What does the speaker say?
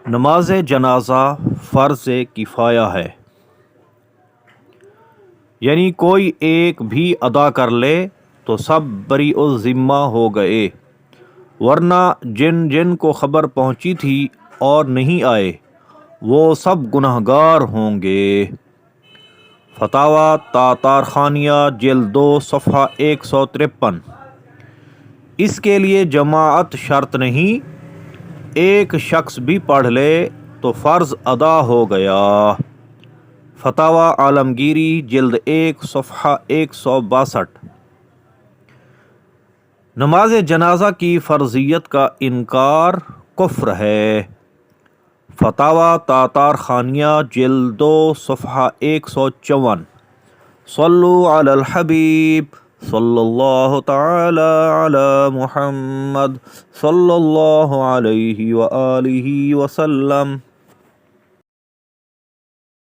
نماز جنازہ فرض کفایہ ہے، یعنی کوئی ایک بھی ادا کر لے تو سب بری الذمہ ہو گئے، ورنہ جن جن کو خبر پہنچی تھی اور نہیں آئے وہ سب گنہگار ہوں گے۔ فتاوی تاتارخانیہ جلد 2 صفحہ 153۔ اس کے لیے جماعت شرط نہیں، ایک شخص بھی پڑھ لے تو فرض ادا ہو گیا۔ فتاوی عالمگیری جلد 1 صفحہ 162۔ نماز جنازہ کی فرضیت کا انکار کفر ہے۔ فتاوی تاتارخانیہ جلد 2 صفحہ 154۔ صلو علی الحبیب صلی اللہ تعالی علی محمد صلی اللہ علیہ وآلہ وسلم۔